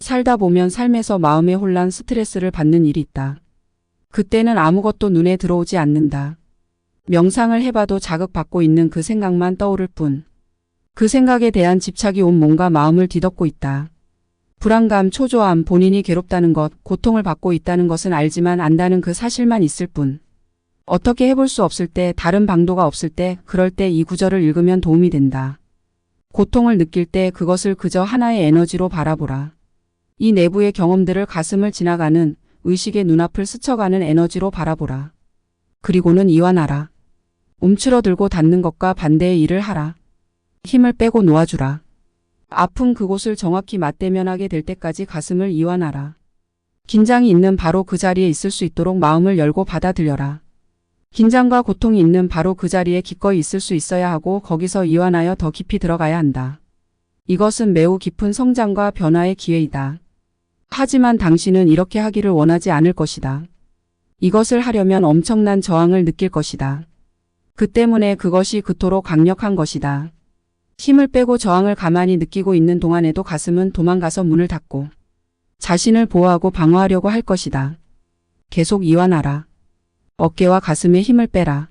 살다 보면 삶에서 마음의 혼란, 스트레스를 받는 일이 있다. 그때는 아무것도 눈에 들어오지 않는다. 명상을 해봐도 자극받고 있는 그 생각만 떠오를 뿐. 그 생각에 대한 집착이 온 몸과 마음을 뒤덮고 있다. 불안감, 초조함, 본인이 괴롭다는 것, 고통을 받고 있다는 것은 알지만 안다는 그 사실만 있을 뿐. 어떻게 해볼 수 없을 때, 다른 방도가 없을 때, 그럴 때 이 구절을 읽으면 도움이 된다. 고통을 느낄 때 그것을 그저 하나의 에너지로 바라보라. 이 내부의 경험들을 가슴을 지나가는, 의식의 눈앞을 스쳐가는 에너지로 바라보라. 그리고는 이완하라. 움츠러들고 닿는 것과 반대의 일을 하라. 힘을 빼고 놓아주라. 아픈 그곳을 정확히 맞대면하게 될 때까지 가슴을 이완하라. 긴장이 있는 바로 그 자리에 있을 수 있도록 마음을 열고 받아들여라. 긴장과 고통이 있는 바로 그 자리에 기꺼이 있을 수 있어야 하고 거기서 이완하여 더 깊이 들어가야 한다. 이것은 매우 깊은 성장과 변화의 기회이다. 하지만 당신은 이렇게 하기를 원하지 않을 것이다. 이것을 하려면 엄청난 저항을 느낄 것이다. 그 때문에 그것이 그토록 강력한 것이다. 힘을 빼고 저항을 가만히 느끼고 있는 동안에도 가슴은 도망가서 문을 닫고 자신을 보호하고 방어하려고 할 것이다. 계속 이완하라. 어깨와 가슴에 힘을 빼라.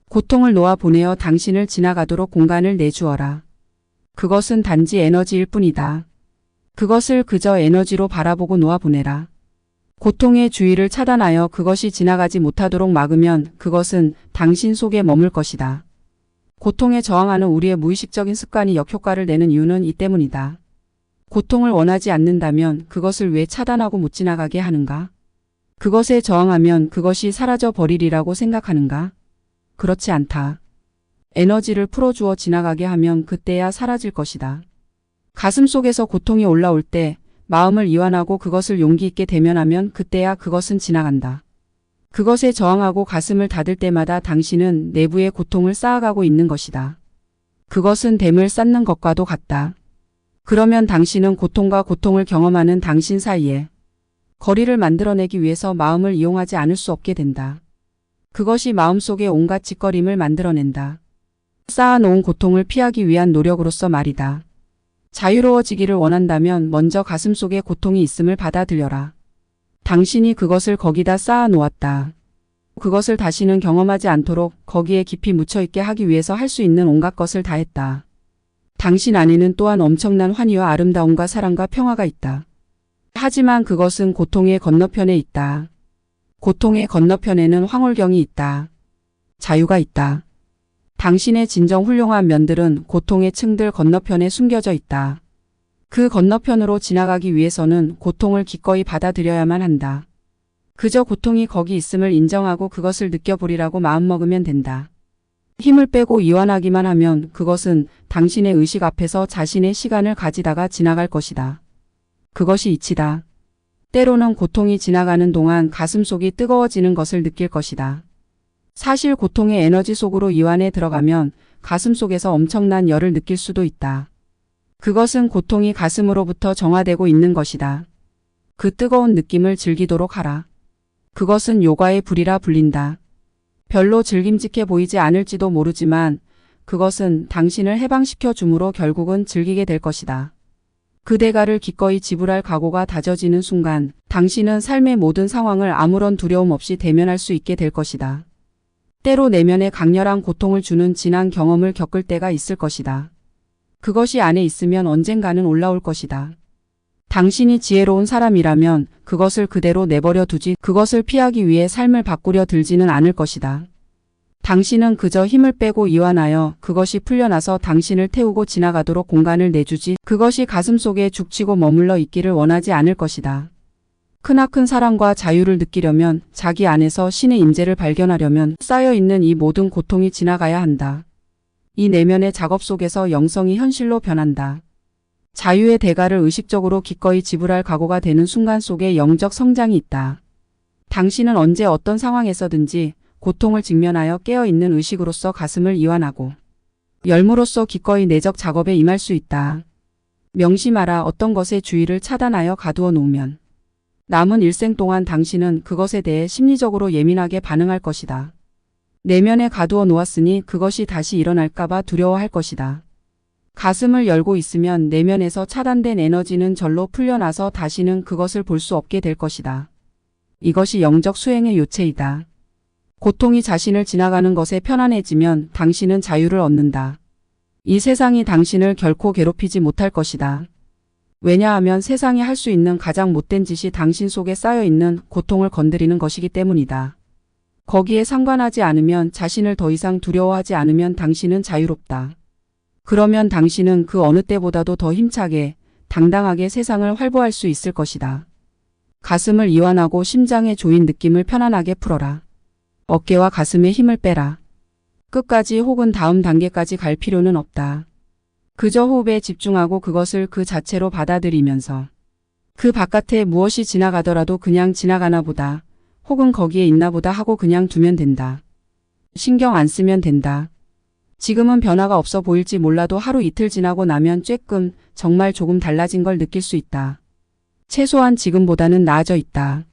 고통을 놓아 보내어 당신을 지나가도록 공간을 내주어라. 그것은 단지 에너지일 뿐이다. 그것을 그저 에너지로 바라보고 놓아보내라. 고통의 주의를 차단하여 그것이 지나가지 못하도록 막으면 그것은 당신 속에 머물 것이다. 고통에 저항하는 우리의 무의식적인 습관이 역효과를 내는 이유는 이 때문이다. 고통을 원하지 않는다면 그것을 왜 차단하고 못 지나가게 하는가? 그것에 저항하면 그것이 사라져 버리리라고 생각하는가? 그렇지 않다. 에너지를 풀어주어 지나가게 하면 그때야 사라질 것이다. 가슴 속에서 고통이 올라올 때 마음을 이완하고 그것을 용기 있게 대면하면 그때야 그것은 지나간다. 그것에 저항하고 가슴을 닫을 때마다 당신은 내부의 고통을 쌓아가고 있는 것이다. 그것은 댐을 쌓는 것과도 같다. 그러면 당신은 고통과 고통을 경험하는 당신 사이에 거리를 만들어내기 위해서 마음을 이용하지 않을 수 없게 된다. 그것이 마음속에 온갖 짓거림을 만들어낸다. 쌓아놓은 고통을 피하기 위한 노력으로서 말이다. 자유로워지기를 원한다면 먼저 가슴속에 고통이 있음을 받아들여라. 당신이 그것을 거기다 쌓아 놓았다. 그것을 다시는 경험하지 않도록 거기에 깊이 묻혀있게 하기 위해서 할 수 있는 온갖 것을 다했다. 당신 안에는 또한 엄청난 환희와 아름다움과 사랑과 평화가 있다. 하지만 그것은 고통의 건너편에 있다. 고통의 건너편에는 황홀경이 있다. 자유가 있다. 당신의 진정 훌륭한 면들은 고통의 층들 건너편에 숨겨져 있다. 그 건너편으로 지나가기 위해서는 고통을 기꺼이 받아들여야만 한다. 그저 고통이 거기 있음을 인정하고 그것을 느껴보리라고 마음먹으면 된다. 힘을 빼고 이완하기만 하면 그것은 당신의 의식 앞에서 자신의 시간을 가지다가 지나갈 것이다. 그것이 이치다. 때로는 고통이 지나가는 동안 가슴속이 뜨거워지는 것을 느낄 것이다. 사실 고통의 에너지 속으로 이완해 들어가면 가슴 속에서 엄청난 열을 느낄 수도 있다. 그것은 고통이 가슴으로부터 정화되고 있는 것이다. 그 뜨거운 느낌을 즐기도록 하라. 그것은 요가의 불이라 불린다. 별로 즐김직해 보이지 않을지도 모르지만 그것은 당신을 해방시켜 주므로 결국은 즐기게 될 것이다. 그 대가를 기꺼이 지불할 각오가 다져지는 순간 당신은 삶의 모든 상황을 아무런 두려움 없이 대면할 수 있게 될 것이다. 때로 내면에 강렬한 고통을 주는 진한 경험을 겪을 때가 있을 것이다. 그것이 안에 있으면 언젠가는 올라올 것이다. 당신이 지혜로운 사람이라면 그것을 그대로 내버려 두지 그것을 피하기 위해 삶을 바꾸려 들지는 않을 것이다. 당신은 그저 힘을 빼고 이완하여 그것이 풀려나서 당신을 태우고 지나가도록 공간을 내주지 그것이 가슴속에 죽치고 머물러 있기를 원하지 않을 것이다. 크나큰 사랑과 자유를 느끼려면 자기 안에서 신의 임재를 발견하려면 쌓여있는 이 모든 고통이 지나가야 한다. 이 내면의 작업 속에서 영성이 현실로 변한다. 자유의 대가를 의식적으로 기꺼이 지불할 각오가 되는 순간 속에 영적 성장이 있다. 당신은 언제 어떤 상황에서든지 고통을 직면하여 깨어있는 의식으로서 가슴을 이완하고 열무로서 기꺼이 내적 작업에 임할 수 있다. 명심하라. 어떤 것의 주의를 차단하여 가두어 놓으면 남은 일생 동안 당신은 그것에 대해 심리적으로 예민하게 반응할 것이다. 내면에 가두어 놓았으니 그것이 다시 일어날까봐 두려워할 것이다. 가슴을 열고 있으면 내면에서 차단된 에너지는 절로 풀려나서 다시는 그것을 볼 수 없게 될 것이다. 이것이 영적 수행의 요체이다. 고통이 자신을 지나가는 것에 편안해지면 당신은 자유를 얻는다. 이 세상이 당신을 결코 괴롭히지 못할 것이다. 왜냐하면 세상이 할 수 있는 가장 못된 짓이 당신 속에 쌓여있는 고통을 건드리는 것이기 때문이다. 거기에 상관하지 않으면, 자신을 더 이상 두려워하지 않으면 당신은 자유롭다. 그러면 당신은 그 어느 때보다도 더 힘차게, 당당하게 세상을 활보할 수 있을 것이다. 가슴을 이완하고 심장에 조인 느낌을 편안하게 풀어라. 어깨와 가슴에 힘을 빼라. 끝까지 혹은 다음 단계까지 갈 필요는 없다. 그저 호흡에 집중하고 그것을 그 자체로 받아들이면서 그 바깥에 무엇이 지나가더라도 그냥 지나가나 보다, 혹은 거기에 있나 보다 하고 그냥 두면 된다. 신경 안 쓰면 된다. 지금은 변화가 없어 보일지 몰라도 하루 이틀 지나고 나면 쬐끔, 정말 조금 달라진 걸 느낄 수 있다. 최소한 지금보다는 나아져 있다.